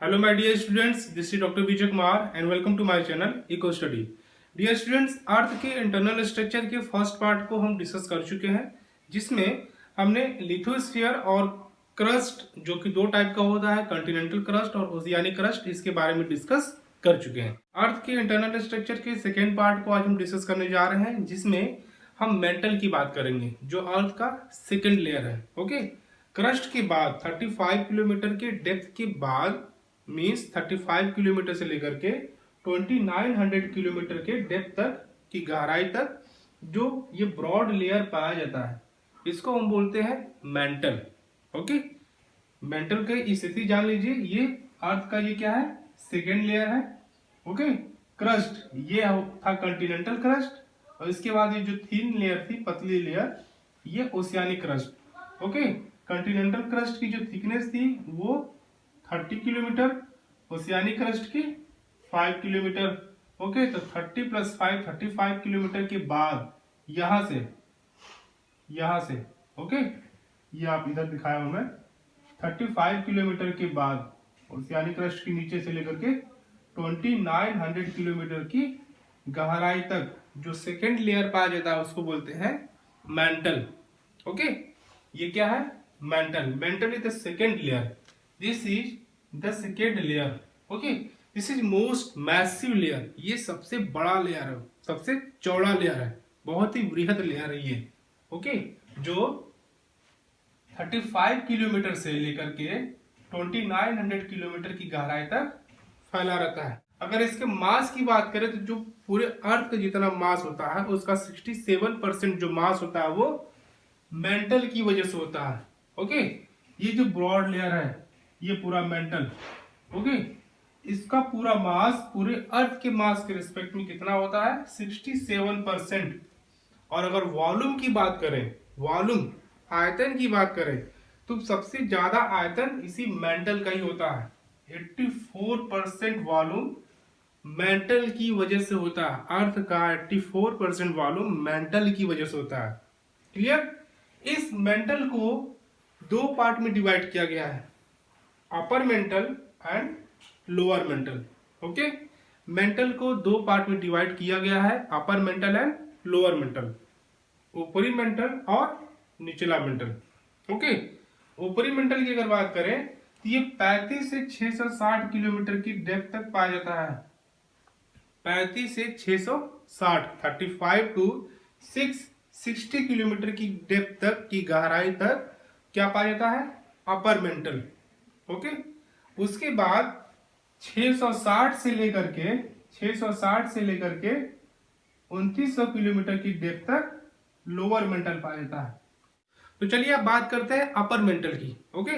Hello my dear students, this is Dr. Vijay Kumar and welcome to my channel Eco Study. Dear students, अर्थ के internal structure के first part को हम discuss कर चुके हैं, जिसमें हमने लिथोस्फीयर और क्रस्ट जो कि दो टाइप का होता है, कॉन्टिनेंटल क्रस्ट और ओशियानिक क्रस्ट, इसके बारे में डिस्कस कर चुके हैं। अर्थ के इंटरनल स्ट्रक्चर के सेकेंड पार्ट को आज हम डिस्कस करने जा रहे हैं, जिसमें हम मेंटल की बात करेंगे जो अर्थ का सेकेंड लेयर है। ओके, क्रस्ट के बाद 35 किलोमीटर के डेप्थ के बाद मीन्स 35 किलोमीटर से लेकर के 2900 किलोमीटर के डेप्थ तक की गहराई तक जो ये ब्रॉड लेयर पाया जाता है, इसको हम बोलते हैं मेंटल। ओके, मेंटल की स्थिति जान लीजिए। ये अर्थ का ये क्या है, सेकेंड लेयर है। ओके, क्रस्ट ये था कॉन्टिनेंटल क्रस्ट, और इसके बाद ये जो थिन लेयर थी, पतली लेयर, ये oceanic crust. Okay, continental crust की जो थिकनेस थी वो 30 किलोमीटर, ओशियानिक क्रस्ट की 5 किलोमीटर। ओके, तो 30 + 5 35 किलोमीटर के बाद यहां से ओके, ये आप इधर दिखाया हूं मैं, 35 किलोमीटर के बाद ओशियानिक क्रस्ट के नीचे से लेकर के 2900 किलोमीटर की गहराई तक जो सेकेंड लेयर पाया जाता है उसको बोलते हैं मेंटल। ओके, ये क्या है, mental. Mental is the second layer, this is the second layer. Okay, this is most massive layer, ये सबसे बड़ा लेयर है, सबसे चौड़ा लेयर है, बहुत ही बृहद लेयर है ये। ओके, जो 35 किलोमीटर से लेकर के 2900 किलोमीटर की गहराई तक फैला रहता है। अगर इसके मास की बात करें तो जो पूरे अर्थ का जितना मास होता है उसका 67% जो मास होता है वो मेंटल की वजह से होता है। ओके, ये जो ब्रॉड लेयर है ये पूरा मेंटल। ओके, इसका पूरा मास पूरे अर्थ के मास के रिस्पेक्ट में कितना होता है, 67%। और अगर वॉल्यूम की बात करें, वॉल्यूम आयतन की बात करें, तो सबसे ज्यादा आयतन इसी मेंटल का ही होता है। 84% वॉल्यूम मेंटल की वजह से होता है। अर्थ का 84% वॉल्यूम मेंटल की वजह से होता है। क्लियर? इस मेंटल को दो पार्ट में डिवाइड किया गया है, upper mantle and lower mental. Okay, mental को दो पार्ट में डिवाइड किया गया है, upper mantle and lower mental, ऊपरी मेंटल और निचला मेंटल। ओके, ऊपरी मेंटल की अगर बात करें तो ये 35 से 660 किलोमीटर की डेप्थ तक पाया जाता है। 35 से 660, 35 to 660 किलोमीटर की डेप्थ तक की गहराई तक क्या पाया जाता है, अपर मेंटल। ओके, उसके बाद 660 से लेकर के 2900 किलोमीटर की डेप्थ तक लोअर मेंटल पाया जाता है। तो चलिए अब बात करते हैं अपर मेंटल की। ओके,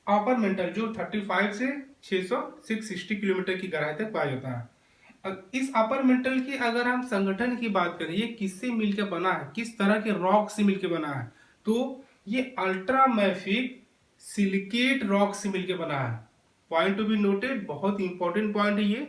अपर मेंटल जो 35 से 660 किलोमीटर की गहराई तक पाया जाता है। इस अपर मेंटल की अगर हम संगठन की बात करें, ये किससे मिलकर बना है, किस तरह के रॉक से मिलकर बना है, तो ये अल्ट्रामैफिक सिलिकेट रॉक से मिलकर बना है। पॉइंट टू बी नोटेड, बहुत इंपॉर्टेंट पॉइंट है ये,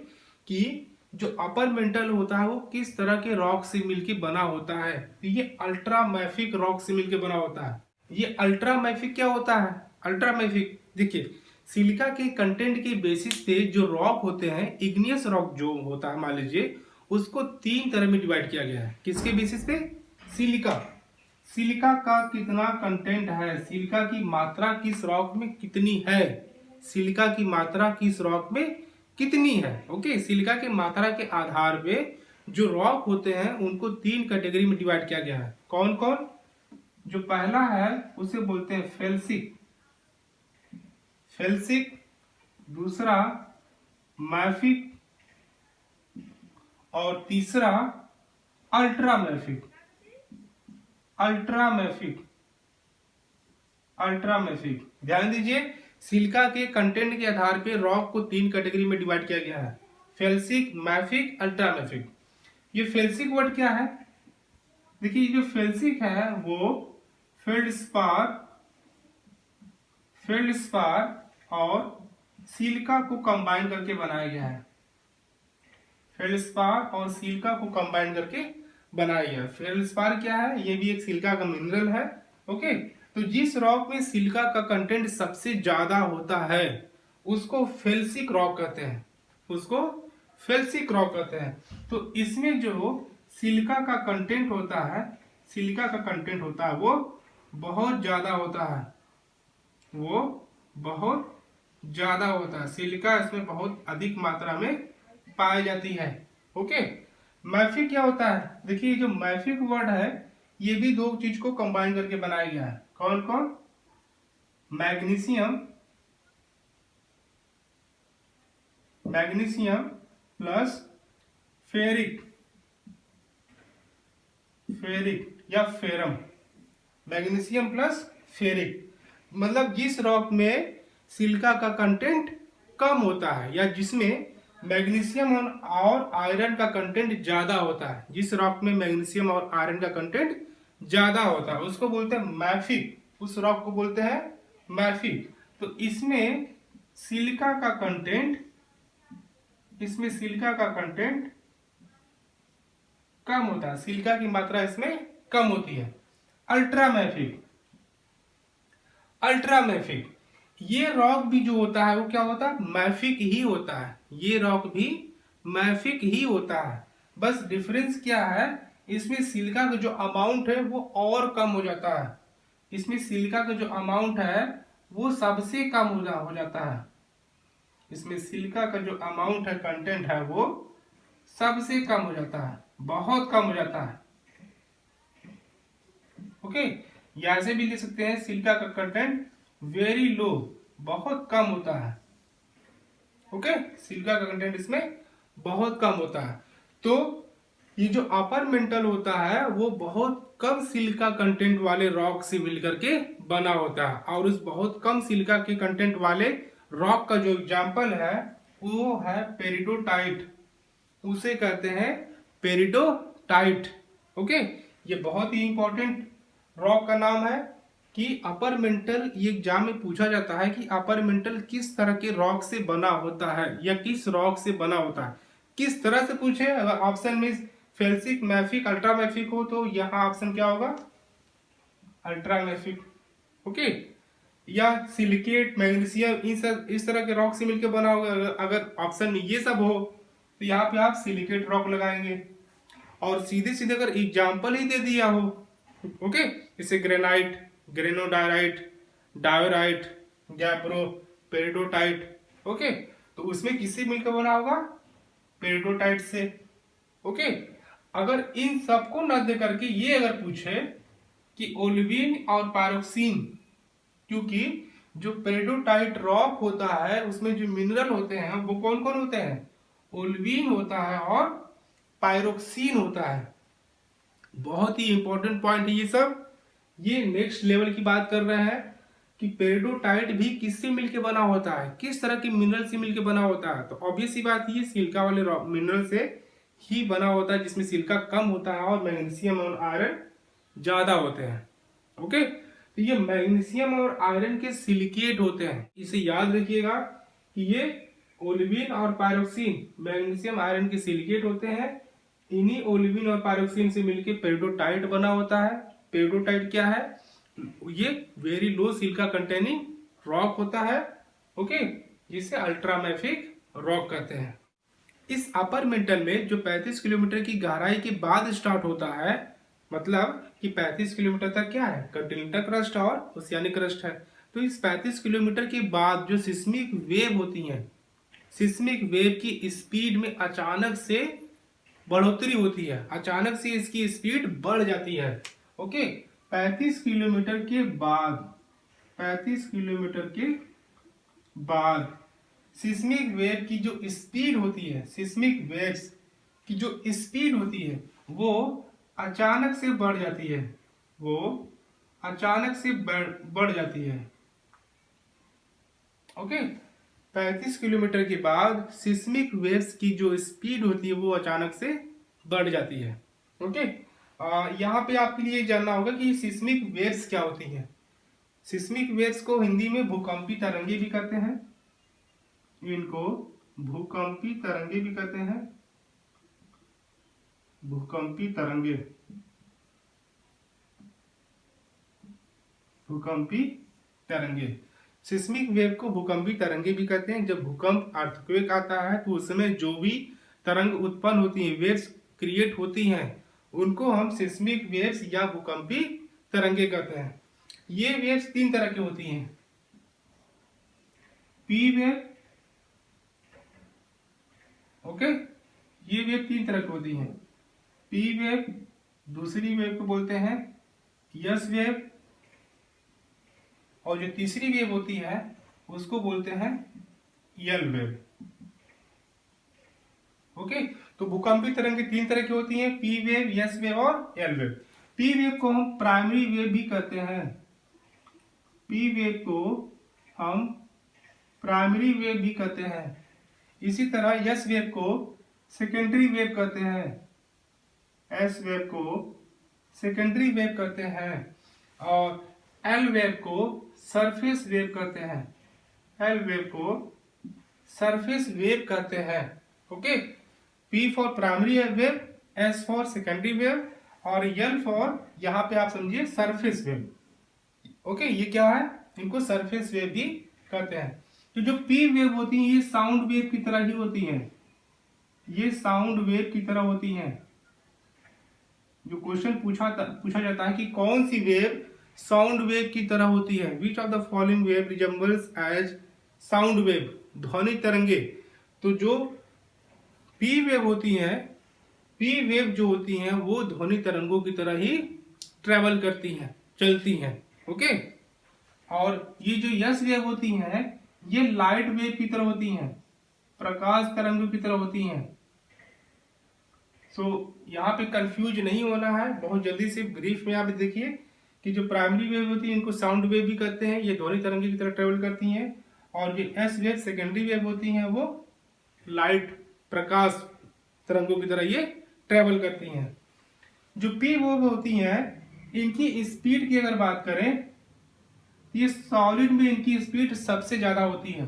कि जो अपर मेंटल होता है वो किस तरह के रॉक से मिलकर बना होता है, तो ये अल्ट्रामैफिक रॉक से मिलकर बना होता है। ये अल्ट्रामैफिक क्या होता है, अल्ट्रामैफिक देखिए, सिलिका के कंटेंट के बेसिस पे जो रॉक होते हैं, इग्नियस रॉक जो होता है मान लीजिए, उसको तीन तरह में डिवाइड किया गया है। किसके बेसिस पे, सिलिका का कितना कंटेंट है, सिलिका की मात्रा किस रॉक में कितनी है, सिलिका की मात्रा किस रॉक में कितनी है। ओके, सिलिका की मात्रा के आधार पे जो रॉक होते हैं उनको तीन कैटेगरी में डिवाइड किया गया है। कौन कौन, जो पहला है उसे बोलते हैं फेल्सिक, दूसरा मैफिक और तीसरा अल्ट्रामैफिक। ध्यान दीजिए, सिलिका के कंटेंट के आधार पे रॉक को तीन कैटेगरी में डिवाइड किया गया है, फेल्सिक, मैफिक, अल्ट्रामैफिक। ये फेल्सिक वर्ड क्या है, देखिए जो फेल्सिक है वो फेल्डस्पार और सिलिका को कंबाइन करके बनाया गया है। फेल्डस्पार और सिलिका को कंबाइन करके बनाया गया। फेल्डस्पार क्या है, ये भी एक सिलिका का मिनरल है। ओके, तो जिस रॉक में सिलिका का कंटेंट सबसे ज्यादा होता है उसको फेल्सिक रॉक कहते हैं, उसको फेल्सिक रॉक कहते हैं। तो इसमें जो सिलिका का कंटेंट होता है, सिलिका का कंटेंट होता है वो बहुत ज्यादा होता है, वो बहुत ज्यादा होता है। सिलिका इसमें बहुत अधिक मात्रा में पाई जाती है। ओके, मैफिक क्या होता है? देखिए जो मैफिक वर्ड है ये भी दो चीज को कंबाइन करके बनाया गया है। कौन कौन? Magnesium, magnesium plus ferric, ferric या फेरम, मैग्नीशियम प्लस फेरिक। मतलब जिस रॉक में सिलिका का कंटेंट कम होता है या जिसमें मैग्नीशियम और आयरन का कंटेंट ज्यादा होता है, जिस रॉक में मैग्नीशियम और आयरन का कंटेंट ज्यादा होता है उसको बोलते हैं मैफिक, उस रॉक को बोलते हैं मैफिक। तो इसमें सिलिका का कंटेंट, इसमें सिलिका का कंटेंट कम होता है, सिलिका की मात्रा इसमें कम होती है। अल्ट्रा मैफिक, अल्ट्रा मैफिक, ये रॉक भी जो होता है वो क्या होता है? मैफिक ही होता है, ये रॉक भी मैफिक ही होता है। बस डिफरेंस क्या है, इसमें सिलिका का जो अमाउंट है वो और कम हो जाता है, इसमें सिलिका का जो अमाउंट है वो सबसे कम हो जाता है, इसमें सिलिका का जो अमाउंट है, कंटेंट है, वो सबसे कम हो जाता है, बहुत कम हो जाता है। ओके, या ऐसे भी लिख सकते हैं सिलिका का कंटेंट वेरी लो, बहुत कम होता है। ओके, सिलिका का कंटेंट इसमें बहुत कम होता है। तो ये जो अपर मेंटल होता है वो बहुत कम सिलिका कंटेंट वाले रॉक से मिलकर के बना होता है, और उस बहुत कम सिलिका के कंटेंट वाले रॉक का जो एग्जाम्पल है वो है पेरिडोटाइट, उसे कहते हैं पेरिडोटाइट। ओके, ये बहुत ही इंपॉर्टेंट रॉक का नाम है कि अपर मेंटल, ये एग्जाम में पूछा जाता है कि अपर मेंटल किस तरह के रॉक से बना होता है या किस रॉक से बना होता है, किस तरह से पूछे। अगर ऑप्शन में फेल्सिक, मैफिक, अल्ट्रा मैफिक हो तो यहाँ ऑप्शन क्या होगा? Ultra mafic. ओके, या सिलिकेट, मैग्नीशियम, इस तरह के रॉक से मिलकर बना होगा। अगर ऑप्शन में ये सब हो तो यहाँ पे आप सिलिकेट रॉक लगाएंगे। और सीधे सीधे अगर एग्जाम्पल ही दे दिया हो, ओके, जैसे granite, granodiorite, diorite, gabbro, peridotite, okay, तो उसमें किससे मिलकर बना होगा? पेरिडोटाइट से। ओके, अगर इन सबको न दे करके ये अगर पूछे कि ओलिविन और पायरोक्सिन, क्योंकि जो पेरिडोटाइट रॉक होता है उसमें जो मिनरल होते हैं वो कौन कौन होते हैं? ओलिविन होता है और पायरोक्सिन होता है। बहुत ही इंपॉर्टेंट पॉइंट है ये सब। ये नेक्स्ट लेवल की बात कर रहे हैं कि पेरिडोटाइट भी किससे मिलके बना होता है, किस तरह के मिनरल से मिलके बना होता है। तो ऑब्वियस सी बात, ये सिलिका वाले मिनरल से ही बना होता है जिसमें सिलिका कम होता है और मैग्नीशियम और आयरन ज्यादा होते हैं। ओके, तो ये मैग्नीशियम और आयरन के सिलिकेट होते हैं, इसे याद रखिएगा कि ये ओलिविन और पायरोक्सिन मैग्नीशियम आयरन के सिलिकेट होते हैं। इन्हीं ओलिविन और पायरोक्सिन से मिलकर पेरिडोटाइट बना होता है। पेरिडोटाइट क्या है? ये very low silica containing rock होता है। ओके, जिसे अल्ट्रामैफिक रॉक कहते हैं। इस अपर मेंटल में जो 35 किलोमीटर की गहराई के बाद स्टार्ट होता है, मतलब कि 35 किलोमीटर तक क्या है? कॉन्टिनेंटल क्रस्ट और ओशियानिक क्रस्ट है। तो इस 35 किलोमीटर के बाद जो सिस्मिक वेव होती है, सिस्मिक वेव की स्पीड में अचानक से बढ़ोतरी होती है, अचानक से इसकी स्पीड बढ़ जाती है। ओके, 35 किलोमीटर के बाद, 35 किलोमीटर के बाद सिस्मिक वेव की जो स्पीड होती है, सिस्मिक वेव्स की जो स्पीड होती है वो अचानक से बढ़ जाती है, वो अचानक से बढ़ जाती है। ओके, 35 किलोमीटर के बाद सिस्मिक वेव्स की जो स्पीड होती है वो अचानक से बढ़ जाती है। ओके, यहाँ पे आपके लिए जानना होगा कि सिस्मिक वेव्स क्या होती हैं। सिस्मिक वेव्स को हिंदी में भूकंपी तरंगे भी कहते हैं, इनको भूकंपी तरंगे भी कहते हैं, भूकंपी तरंगे, भूकंपी तरंगे। सिस्मिक वेव को भूकंपी तरंगे भी कहते हैं। जब भूकंप अर्थक्वेक आता है तो उस समय जो भी तरंग उत्पन्न होती हैं, वेव्स क्रिएट होती हैं, उनको हम सिस्मिक वेव्स या भूकंपी तरंगे कहते हैं। ये वेव्स 3 तरह की होती हैं। पी वेव, ओके, ये वेव 3 तरह की होती हैं। पी वेव, दूसरी वेव को बोलते हैं यस वेव, और जो तीसरी वेव होती है उसको बोलते हैं यल वेव। ओके, तो भूकंपी तरंगे 3 तरह की होती हैं, पी वेव, यस वेव और यल वेव। पी वेव को हम प्राइमरी वेव भी कहते हैं। पी वेव को हम प्राइमरी वेव भी कहते हैं। इसी तरह यस वेव को सेकेंडरी वेव कहते हैं। एस वेव को सेकेंडरी वेव कहते हैं, और एल वेव को सरफेस वेव कहते हैं। एल वेव को सरफेस वेव कहते हैं। Okay, P for primary wave, S for secondary wave, और यल फॉर, यहां पे आप समझिए, सरफेस वेव। ओके, ये क्या है, इनको सरफेस वेव भी कहते हैं। तो जो पी वेव होती है ये साउंड वेव की तरह ही होती है। ये साउंड वेव की तरह होती हैं। जो क्वेश्चन पूछा जाता है कि कौन सी वेव साउंड वेव की तरह होती है, which of the following wave resembles as sound wave, ध्वनि तरंगे। तो जो पी वेव होती हैं, पी वेव जो होती हैं वो ध्वनि तरंगों की तरह ही ट्रेवल करती हैं, चलती हैं। ओके, और ये जो यस वेव होती हैं ये लाइट वेव की तरह होती हैं, प्रकाश तरंगों की तरह होती हैं। सो यहाँ पे कंफ्यूज नहीं होना है, बहुत जल्दी से ब्रीफ में आप देखिए कि जो प्राइमरी वेव होती है इनको साउंड वेव भी कहते हैं, ये ध्वनि तरंगे की तरह ट्रेवल करती हैं। और जो एस वेव सेकेंडरी वेव होती हैं वो लाइट, प्रकाश तरंगों की तरह ये ट्रेवल करती हैं। जो पी वेव होती हैं इनकी स्पीड की अगर बात करें, ये सॉलिड में इनकी स्पीड सबसे ज्यादा होती है।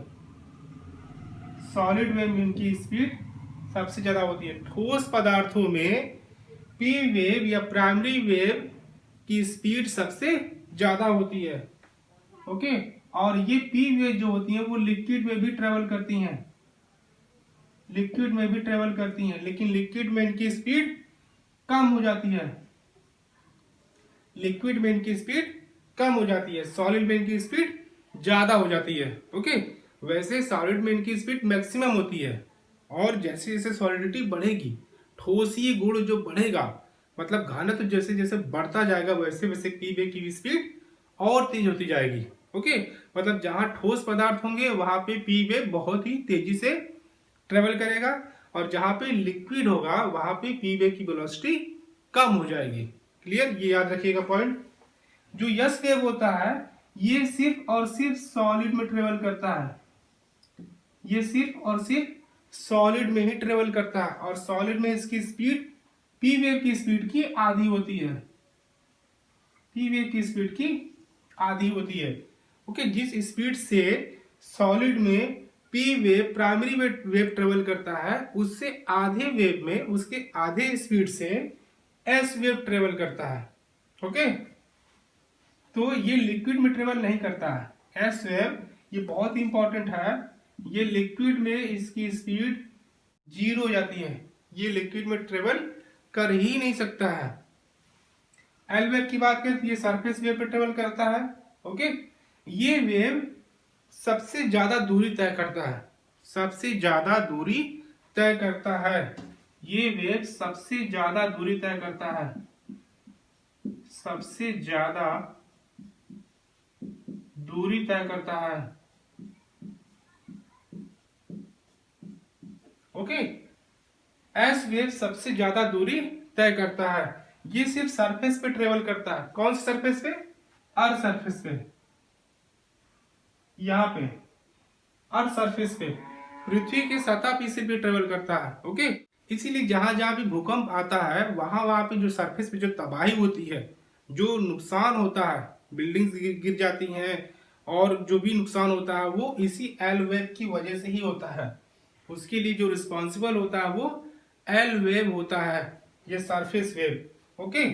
सॉलिड में इनकी स्पीड सबसे ज्यादा होती है। ठोस पदार्थों में पी वेव या प्राइमरी वेव की स्पीड सबसे ज्यादा होती है। ओके, और ये पी वेव जो होती है वो लिक्विड में भी ट्रेवल करती हैं, लिक्विड में भी ट्रेवल करती हैं, लेकिन लिक्विड में इनकी स्पीड कम हो जाती है। लिक्विड में इनकी स्पीड कम हो जाती है, सॉलिड में इनकी स्पीड ज्यादा हो जाती है। ओके, वैसे सॉलिड में इनकी स्पीड मैक्सिमम होती है, और जैसे जैसे सॉलिडिटी बढ़ेगी, ठोसी गुण जो बढ़ेगा, मतलब घनत्व जैसे जैसे बढ़ता जाएगा वैसे वैसे पी वेव की स्पीड और तेज होती जाएगी। ओके, मतलब जहां ठोस पदार्थ होंगे वहां पे पी वेव बहुत ही तेजी से ट्रेवल करेगा, और जहां पे लिक्विड होगा वहां पे पी वेव की वेलोसिटी कम हो जाएगी। क्लियर, ये याद रखिएगा पॉइंट। जो यस वेव होता है ये सिर्फ और सिर्फ सॉलिड में ट्रेवल करता है, ये सिर्फ और सिर्फ सॉलिड में ही ट्रेवल करता है, और सॉलिड में इसकी स्पीड पी वेव की स्पीड की आधी होती है, पी वेव की स्पीड की आधी होती है। ओके, जिस स्पीड से सॉलिड में P wave primary wave travel करता है उससे आधे वेव में, उसके आधे स्पीड से एस वेव ट्रेवल करता है। ओके, तो ये लिक्विड में ट्रेवल नहीं करता है। एस वेव ये बहुत इंपॉर्टेंट है, ये लिक्विड में इसकी स्पीड 0 हो जाती है, ये लिक्विड में ट्रेवल कर ही नहीं सकता है। एल वेव की बात करें तो ये सरफेस वेव पे ट्रेवल करता है। ओके, ये वेव सबसे ज्यादा दूरी तय करता है, सबसे ज्यादा दूरी तय करता है, ये वेव सबसे ज्यादा दूरी तय करता है, सबसे ज्यादा दूरी तय करता है। ओके, एस वेव सबसे ज्यादा दूरी तय करता है, ये सिर्फ सरफेस पे ट्रेवल करता है। कौन सी सरफेस पे? अर्थ सरफेस पे, यहां पे अर्थ सरफेस पे, पृथ्वी की सतह पे इसे भी ट्रेवल करता है। ओके, इसीलिए जहां जहां भी भूकंप आता है वहां वहां पे जो सरफेस पे जो तबाही होती है, जो नुकसान होता है, बिल्डिंग्स गिर जाती हैं और जो भी नुकसान होता है वो इसी एल वेव की वजह से ही होता है। उसके लिए जो रिस्पॉन्सिबल होता है वो एल वेव होता है, ये सरफेस वेव। ओके,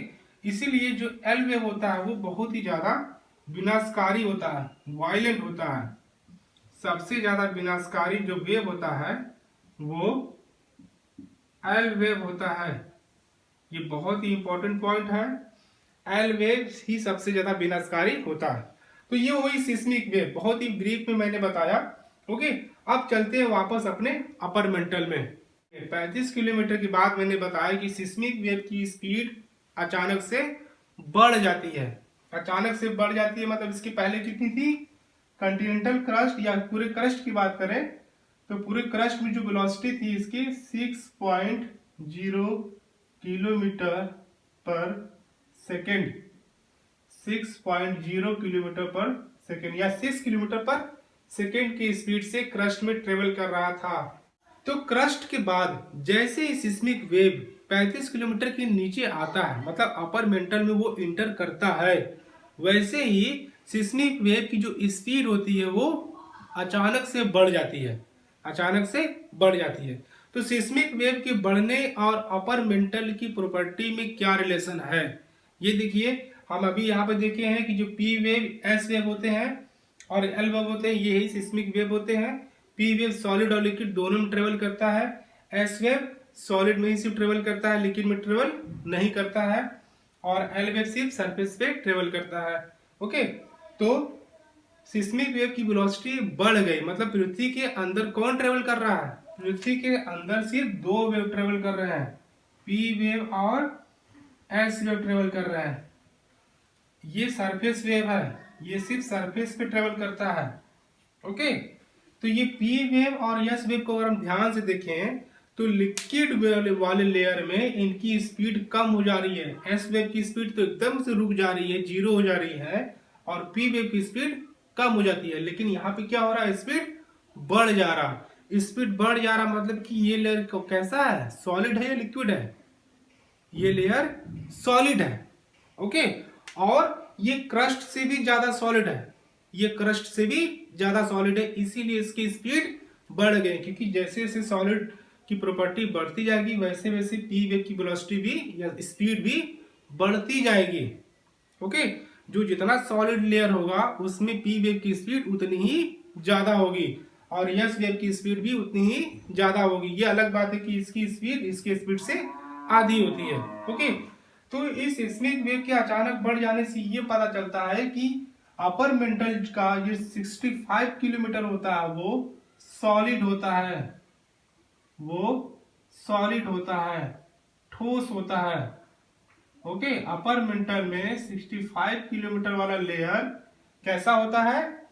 इसीलिए जो एल वेव होता है वो बहुत ही ज्यादा विनाशकारी होता है, वायलेंट होता है। सबसे ज्यादा विनाशकारी जो वेव होता है वो एल वेव होता है। ये बहुत ही इंपॉर्टेंट पॉइंट है। एल वेव ही सबसे ज्यादा विनाशकारी होता है। तो ये हुई सिस्मिक वेव, बहुत ही ब्रीफ में मैंने बताया। ओके, अब चलते हैं वापस अपने अपर मेंटल में। 35 किलोमीटर के बाद मैंने बताया कि सिस्मिक वेव की स्पीड अचानक से बढ़ जाती है। अचानक से बढ़ जाती है मतलब इसकी पहले कितनी थी? कॉन्टिनेंटल क्रस्ट या पूरे क्रस्ट की बात करें तो पूरे क्रस्ट में जो वेलोसिटी थी इसकी 6.0 किलोमीटर पर सेकेंड, 6.0 किलोमीटर पर सेकेंड या 6 किलोमीटर पर सेकेंड की स्पीड से क्रस्ट में ट्रेवल कर रहा था। तो क्रस्ट के बाद जैसे ही सिस्मिक वेव 35 किलोमीटर के नीचे आता है, मतलब अपर मेंटल में वो इंटर करता है, वैसे ही सिस्मिक वेव की जो स्पीड होती है वो अचानक से बढ़ जाती है। अचानक से बढ़ जाती है। तो सिस्मिक वेव के बढ़ने और अपर मेंटल की प्रॉपर्टी में क्या रिलेशन है, ये देखिए। हम अभी यहाँ पे देखे हैं कि जो पी वेव, एस वेव होते हैं और एल वेव होते हैं, ये ही सिस्मिक वेव होते हैं। पी वेव सॉलिड और लिक्विड दोनों में ट्रेवल करता है। एस वेव सॉलिड में ही सिर्फ ट्रेवल करता है, लिक्विड में ट्रेवल नहीं करता है। और एल वेव सिर्फ सरफेस पे ट्रेवल करता है। ओके, तो सिस्मिक वेव की वेलोसिटी बढ़ गई, मतलब पृथ्वी के अंदर कौन ट्रेवल कर रहा है? पृथ्वी के अंदर सिर्फ दो वेव ट्रेवल कर रहे हैं, पी वेव और एस वेव ट्रेवल कर रहे हैं। ये सरफेस वेव है, ये सिर्फ सरफेस पे ट्रेवल करता है। ओके, तो ये पी वेव और एस वेव को अगर हम ध्यान से देखें तो लिक्विड वाले लेयर में इनकी स्पीड कम हो जा रही है। एस वेव की स्पीड तो एकदम से रुक जा रही है, जीरो हो जा रही है, और पी वेव की स्पीड कम हो जाती है। लेकिन यहाँ पे क्या हो रहा है? स्पीड बढ़ जा रहा। स्पीड बढ़ जा रहा मतलब कि ये लेयर कैसा है? सॉलिड है या लिक्विड है? ये लेयर सॉलिड है। ओके, और ये क्रस्ट से भी ज्यादा सॉलिड है। ये क्रस्ट से भी ज्यादा सॉलिड है, इसीलिए इसकी स्पीड बढ़ गई। क्योंकि जैसे जैसे सॉलिड की प्रॉपर्टी बढ़ती जाएगी वैसे वैसे पी वेव की वेलोसिटी भी या स्पीड भी बढ़ती जाएगी। ओके, जो जितना सॉलिड लेयर होगा उसमें पी वेव की स्पीड उतनी ही ज्यादा होगी और एस वेव की स्पीड भी उतनी ही ज्यादा होगी। ये अलग बात है कि इसकी स्पीड इसके स्पीड से आधी होती है। ओके, तो इस सिस्मिक वेव के अचानक बढ़ जाने से ये पता चलता है कि अपर मेंटल का जो 65 किलोमीटर होता है वो सॉलिड होता है, वो सॉलिड होता है, ठोस होता है। ओके, अपर मेंटल में 65 किलोमीटर वाला लेयर कैसा होता है?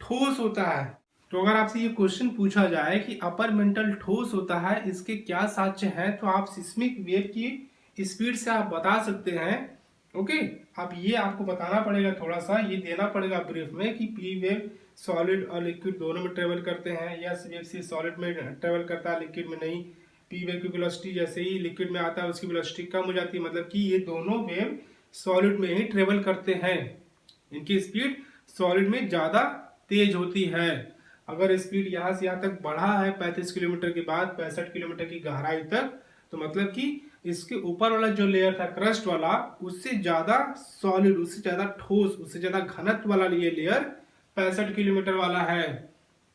ठोस होता है। तो अगर आपसे ये क्वेश्चन पूछा जाए कि अपर मेंटल ठोस होता है, इसके क्या साक्ष्य है, तो आप सिस्मिक वेव की स्पीड से आप बता सकते हैं। ओके, अब ये आपको बताना पड़ेगा, थोड़ा सा ये देना पड़ेगा ब्रीफ में कि पी वेव सॉलिड और लिक्विड दोनों में ट्रेवल करते हैं, एस वेव से सॉलिड में ट्रेवल करता है, लिक्विड में नहीं। पी वेव की वेलोसिटी जैसे ही लिक्विड में आता है उसकी वेलोसिटी कम हो जाती है, मतलब कि ये दोनों वेव सॉलिड में ही ट्रेवल करते हैं। इनकी स्पीड सॉलिड में ज़्यादा तेज होती है। अगर स्पीड यहाँ से यहाँ तक बढ़ा है 35 किलोमीटर के बाद 65 किलोमीटर की गहराई तक, तो मतलब कि इसके ऊपर वाला जो लेयर था क्रस्ट वाला, उससे ज्यादा सॉलिड, उससे ज्यादा ठोस, उससे ज्यादा घनत्व वाला ये लेयर 65 किलोमीटर वाला है।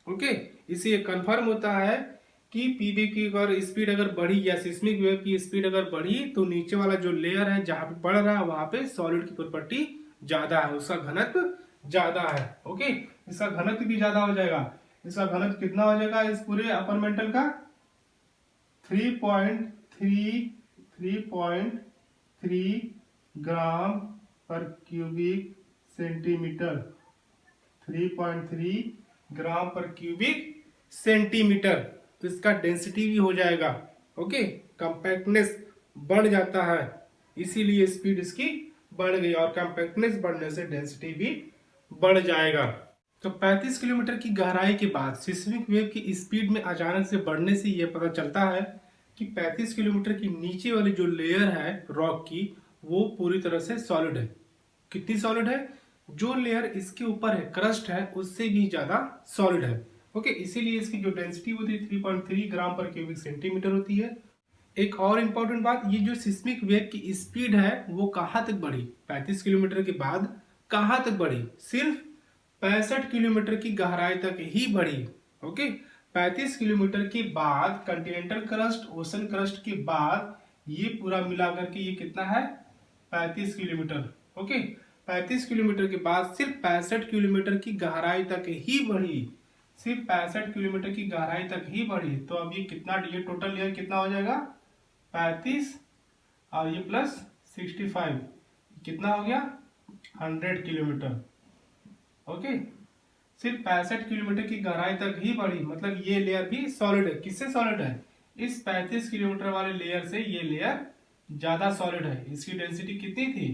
ओके, इसे ये कंफर्म होता है कि पीवी की अगर स्पीड अगर बढ़ी या सिस्मिक वेव की स्पीड अगर बढ़ी तो नीचे वाला जो लेयर है जहां पे बढ़ रहा है वहां पे सॉलिड की प्रॉपर्टी ज्यादा है, उसका घनत्व ज्यादा है। ओके, इसका घनत्व भी ज्यादा हो जाएगा। इसका घनत्व कितना हो जाएगा इस पूरे अपर मेंटल का? 3.3 ग्राम पर क्यूबिक सेंटीमीटर। 3.3 ग्राम पर क्यूबिक सेंटीमीटर। तो इसका डेंसिटी भी हो जाएगा। ओके, कंपैक्टनेस बढ़ जाता है, इसीलिए स्पीड इसकी बढ़ गई, और कंपैक्टनेस बढ़ने से डेंसिटी भी बढ़ जाएगा। तो 35 किलोमीटर की गहराई के बाद सिस्मिक वेव की स्पीड में अचानक से बढ़ने से यह पता चलता है कि 35 किलोमीटर की नीचे वाली जो लेयर है रॉक की, वो पूरी तरह से सॉलिड है। कितनी सॉलिड है? जो लेयर इसके ऊपर है, क्रस्ट है, उससे भी ज्यादा सॉलिड है। ओके, इसीलिए इसकी जो डेंसिटी होती है 3.3 ग्राम पर क्यूबिक सेंटीमीटर होती है। एक और इम्पोर्टेंट बात, ये जो सिस्मिक वेव की स्पीड है वो कहाँ तक बढ़ी? 35 किलोमीटर के बाद कहां तक बढ़ी? सिर्फ 65 किलोमीटर की गहराई तक ही बढ़ी। ओके, 35 किलोमीटर के बाद कॉन्टिनेंटल क्रस्ट, ओशन क्रस्ट के बाद ये पूरा मिलाकर के ये कितना है? 35 किलोमीटर। ओके, 35 किलोमीटर के बाद सिर्फ 65 किलोमीटर की गहराई तक ही बढ़ी, सिर्फ 65 किलोमीटर की गहराई तक ही बढ़ी। तो अब ये कितना, ये टोटल लेयर कितना हो जाएगा? 35 और ये प्लस 65 कितना हो गया? 100 किलोमीटर। ओके, सिर्फ 65 किलोमीटर की गहराई तक ही बढ़ी, मतलब ये लेयर भी सॉलिड है। किससे सॉलिड है? इस 35 किलोमीटर वाले लेयर से ये लेयर ज्यादा सॉलिड है। इसकी डेंसिटी कितनी थी?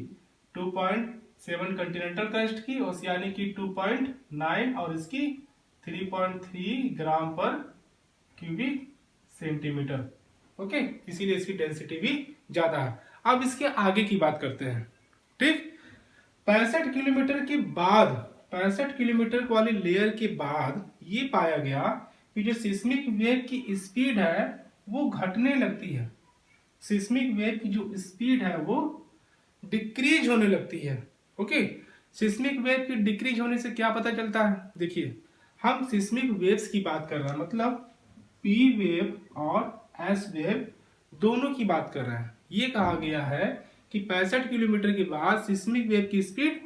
2.7 कॉन्टिनेंटल क्रस्ट की, ओशियानिक की 2.9 और इसकी 3.3 ग्राम पर क्यूबिक सेंटीमीटर। ओके, इसीलिए इसकी डेंसिटी भी ज्यादा है। अब इसके आगे की बात करते हैं। ठीक, 65 किलोमीटर के बाद, 65 किलोमीटर वाली लेयर के बाद ये पाया गया कि जो सिस्मिक वेव की स्पीड है वो घटने लगती है। सिस्मिक वेव की जो स्पीड है वो डिक्रीज होने लगती है। ओके, सिस्मिक वेव की डिक्रीज होने से क्या पता चलता है? देखिए, हम सिस्मिक वेव्स की बात कर रहे हैं, मतलब पी वेव और एस वेव दोनों की बात कर रहे हैं। ये कहा गया है कि 65 किलोमीटर के बाद सिस्मिक वेव की स्पीड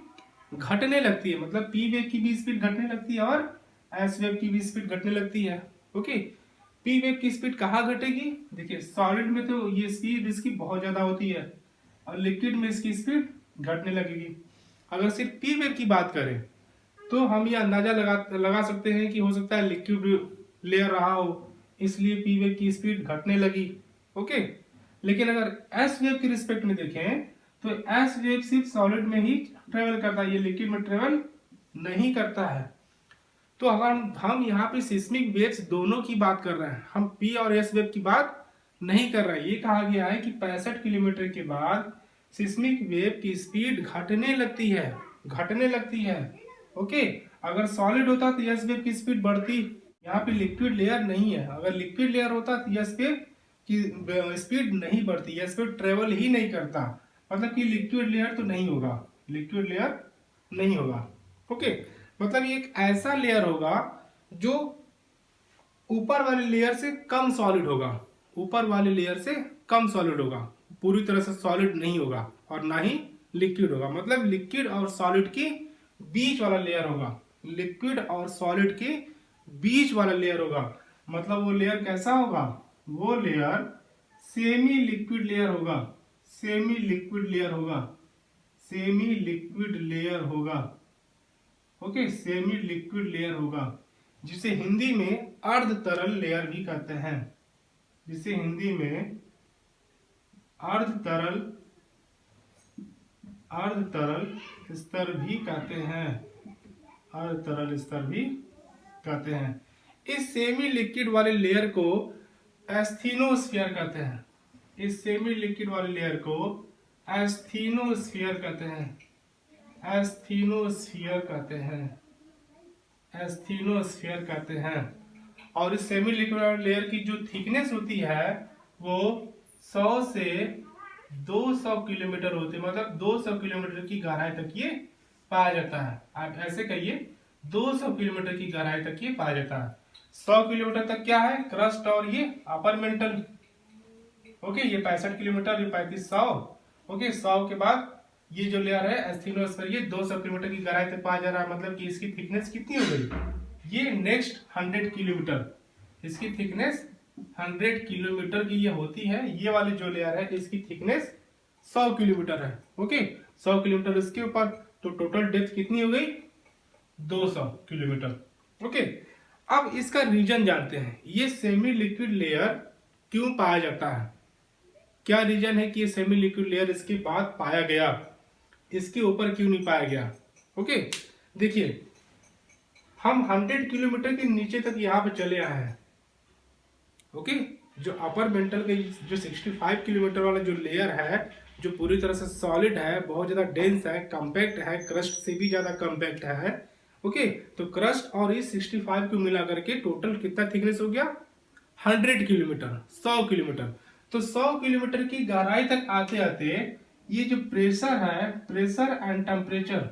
घटने लगती है, मतलब पी वेव की भी स्पीड घटने लगती है और एस वेव की भी स्पीड घटने लगती है। ओके, पी वेव की स्पीड कहाँ घटेगी? देखिए, सॉलिड में तो ये स्पीड इसकी बहुत ज्यादा होती है और लिक्विड में इसकी स्पीड घटने लगेगी। अगर सिर्फ पी वेव की बात करें तो हम ये अंदाजा लगा सकते हैं कि हो सकता है लिक्विड लेयर रहा हो, इसलिए पी वेव की स्पीड घटने लगी। ओके, लेकिन अगर एस वेव के रिस्पेक्ट में देखें तो एस वेव सिर्फ सॉलिड में ही ट्रेवल करता है, ये लिक्विड में ट्रेवल नहीं करता है। तो अगर हम यहाँ पे सिस्मिक वेव्स दोनों की बात कर रहे हैं, हम पी और एस वेव की बात नहीं कर रहे हैं। ये कहा गया है कि 65 किलोमीटर के बाद सिस्मिक वेव की स्पीड घटने लगती है, घटने लगती है। ओके, अगर सॉलिड होता तो एस वेव की स्पीड बढ़ती। यहाँ पे लिक्विड लेयर नहीं है, अगर लिक्विड लेयर होता तो एस वेव की स्पीड नहीं बढ़ती, एस वेव ट्रेवल ही नहीं करता, मतलब कि लिक्विड लेयर तो नहीं होगा, लिक्विड लेयर नहीं होगा। ओके, मतलब ये एक ऐसा लेयर होगा जो ऊपर वाले लेयर से कम सॉलिड होगा, ऊपर वाले लेयर से कम सॉलिड होगा, पूरी तरह से सॉलिड नहीं होगा और ना ही लिक्विड होगा। मतलब लिक्विड और सॉलिड के बीच वाला लेयर होगा, लिक्विड और सॉलिड के बीच वाला लेयर होगा। मतलब वो लेयर कैसा होगा? वो लेयर सेमी लिक्विड लेयर होगा, सेमी लिक्विड लेयर होगा, सेमी लिक्विड लेयर होगा। ओके, सेमी लिक्विड लेयर होगा, जिसे हिंदी में अर्ध तरल लेयर भी कहते हैं, जिसे हिंदी में अर्ध तरल स्तर भी कहते हैं, अर्ध तरल स्तर भी कहते हैं। इस सेमी लिक्विड वाले लेयर को एस्थीनोस्फीयर कहते हैं, इस सेमी लिक्विड वाले लेयर को एस्थीनोस्फीयर कहते हैं, एस्थीनोस्फीयर कहते हैं, एस्थीनोस्फीयर कहते हैं। और इस सेमी लिक्विड लेयर की जो थिकनेस होती है वो 100 से 200 किलोमीटर होती है, मतलब 200 किलोमीटर की गहराई तक ये पाया जाता है। आप ऐसे कहिए, 200 किलोमीटर की गहराई तक ये पाया जाता है। 100 किलोमीटर तक क्या है? क्रस्ट और ये अपर मेंटल। ओके, ये 65 किलोमीटर, ये 3500। ओके, 100 के बाद ये जो लेयर है एस्थीनोस्फीयर, ये 200 किलोमीटर की गहराई तक पाया जा रहा है, मतलब कि इसकी थिकनेस कितनी हो गई? ये नेक्स्ट 100 किलोमीटर, इसकी थिकनेस 100 किलोमीटर की ये होती है। ये वाली जो लेयर है इसकी थिकनेस 100 किलोमीटर है। ओके, 100 किलोमीटर इसके ऊपर, तो टोटल डेप्थ कितनी हो गई? 200 किलोमीटर। ओके, अब इसका रीजन जानते हैं, ये सेमी लिक्विड लेयर क्यों पाया जाता है? क्या रीजन है कि ये सेमी लिक्विड लेयर इसके बाद पाया गया, इसके ऊपर क्यों नहीं पाया गया? ओके, देखिए, हम 100 किलोमीटर के नीचे तक यहाँ पे चले आए हैं। ओके, जो अपर मेंटल के जो 65 किलोमीटर वाला जो लेयर है, जो पूरी तरह से सॉलिड है, बहुत ज्यादा डेंस है, कॉम्पैक्ट है, क्रस्ट से भी ज्यादा कॉम्पैक्ट है। ओके, तो क्रस्ट और इस 65 को मिला करके टोटल कितना थिकनेस हो गया? 100 किलोमीटर, 100 किलोमीटर। तो 100 किलोमीटर की गहराई तक आते आते ये जो प्रेशर है, pressure and temperature,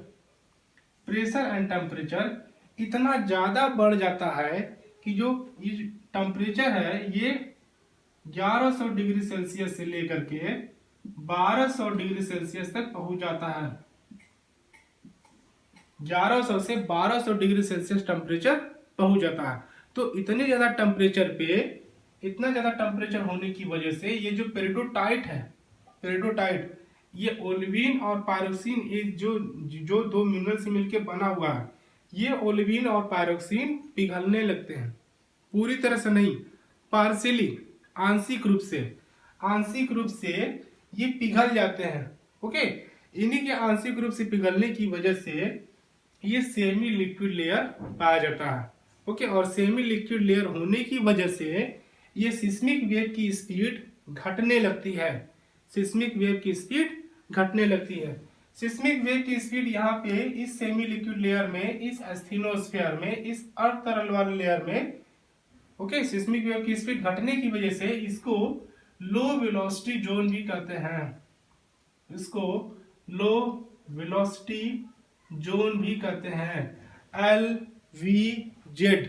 pressure and temperature इतना ज़्यादा बढ़ जाता है कि जो ये टेम्परेचर है ये 1100 डिग्री सेल्सियस से लेकर के 1200 डिग्री सेल्सियस तक पहुंच जाता है। 1100 से 1200 डिग्री सेल्सियस टेम्परेचर पहुंच जाता है। तो इतने ज़्यादा टेम्परेचर पे, इतना ज़्यादा टेम्परेचर होने की वजह से ये जो पेरिडोटाइट है, पेरिडोटाइट ये ओलिविन और पायरोक्सिन, एक जो दो मिनरल से मिलकर बना हुआ है, ये ओलिविन और पायरोक्सिन पिघलने लगते हैं। पूरी तरह से नहीं, पार्शियली, आंशिक रूप से ये पिघल जाते हैं। ओके, इन्हीं के आंशिक रूप से पिघलने की वजह से ये सेमी लिक्विड लेयर पाया जाता है। ओके, और सेमी लिक्विड लेयर होने की वजह से ये सिस्मिक वेव की स्पीड घटने लगती है। सिस्मिक वेव की स्पीड घटने लगती है। सिस्मिक वेव की स्पीड यहाँ पे इस सेमी लिक्विड लेयर में, इस एस्थेनोस्फीयर में, इस अर्ध तरल वाले लेयर में, ओके, सिस्मिक वेव की स्पीड घटने की वजह से इसको लो वेलोसिटी जोन भी कहते हैं। इसको लो वेलोसिटी जोन भी कहते हैं, LVZ,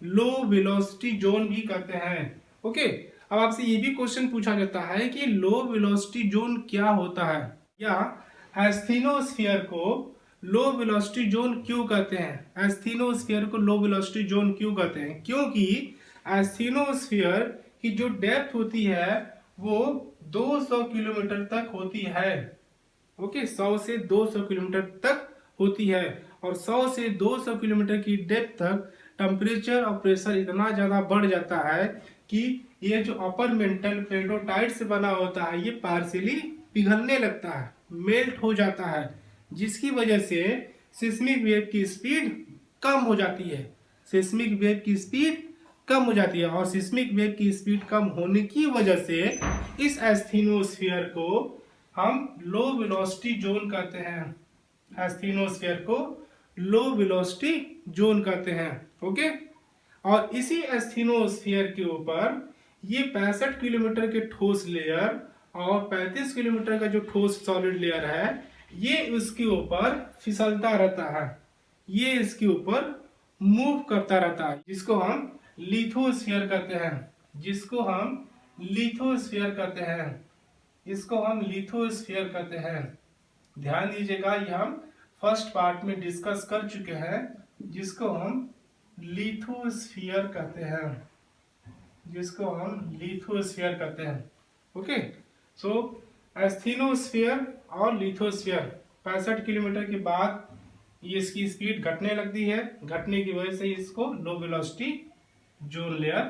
लो वेलोसिटी जोन भी कहते हैं। ओके, अब आपसे ये भी क्वेश्चन पूछा जाता है कि लो वेलोसिटी जोन क्या होता है, या एस्थेनोस्फीयर को लो वेलोसिटी जोन क्यों कहते हैं। एस्थेनोस्फीयर को लो वेलोसिटी जोन क्यों कहते हैं? क्योंकि एस्थेनोस्फीयर की जो डेप्थ होती है वो 200 किलोमीटर तक होती है। ओके, 100 से 200 किलोमीटर तक होती है, और 100 से 200 किलोमीटर की डेप्थ तक टेम्परेचर और प्रेशर इतना ज़्यादा बढ़ जाता है कि ये जो अपर मेंटल पेरिडोटाइट से बना होता है ये पार्शियली पिघलने लगता है, मेल्ट हो जाता है, जिसकी वजह से सिस्मिक वेव की स्पीड कम हो जाती है। सिस्मिक वेव की स्पीड कम हो जाती है, और सिस्मिक वेव की स्पीड कम होने की वजह से इस एस्थेनोस्फीयर को हम लो वेलोसिटी जोन कहते हैं। एस्थेनोस्फीयर को लो वेलोसिटी जोन कहते हैं। ओके, और इसी एस्थेनोस्फीयर के ऊपर ये 65 किलोमीटर के ठोस लेयर और 35 किलोमीटर का जो ठोस सॉलिड लेयर है, ये उसके ऊपर फिसलता रहता है, ये इसके ऊपर मूव करता रहता है, जिसको हम लिथोस्फीयर कहते हैं, जिसको हम लिथोस्फीयर कहते हैं, इसको हम लिथोस्फीयर कहते हैं। ध्यान दीजिएगा, ये हम फर्स्ट पार्ट में डिस्कस कर चुके हैं, जिसको हम लिथोस्फीयर कहते हैं, जिसको हम लिथोस्फीयर कहते हैं। ओके, सो एस्थेनोस्फीयर और लिथोस्फीयर 65 किलोमीटर के बाद ये इसकी स्पीड घटने लगती है, घटने की वजह से इसको लो वेलोसिटी जोन लेयर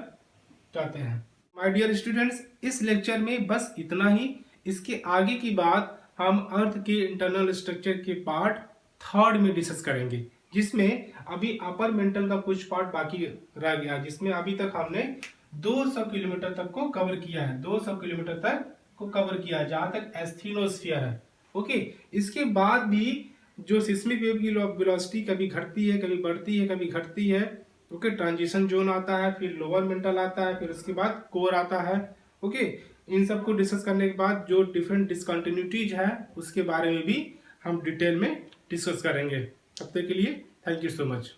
कहते हैं। माय डियर स्टूडेंट्स, इस लेक्चर में बस इतना ही। इसके आगे की बात हम अर्थ के इंटरनल स्ट्रक्चर के पार्ट 3 में डिस्कस करेंगे, जिसमें अभी अपर मेंटल का कुछ पार्ट बाकी रह गया, जिसमें अभी तक हमने 200 किलोमीटर तक को कवर किया है, 200 किलोमीटर तक को कवर किया है, जहां तक एस्थेनोस्फीयर है। ओके, इसके बाद भी जो सिस्मिक वेव की वेलोसिटी कभी घटती है, कभी बढ़ती है, कभी घटती है। ओके, ट्रांजिशन जोन आता है, फिर लोअर मेंटल आता है, फिर उसके बाद कोर आता है। ओके, इन सब को डिस्कस करने के बाद जो डिफरेंट डिसकंटिन्यूटीज है उसके बारे में भी हम डिटेल में डिस्कस करेंगे। तब तक के लिए थैंक यू सो मच।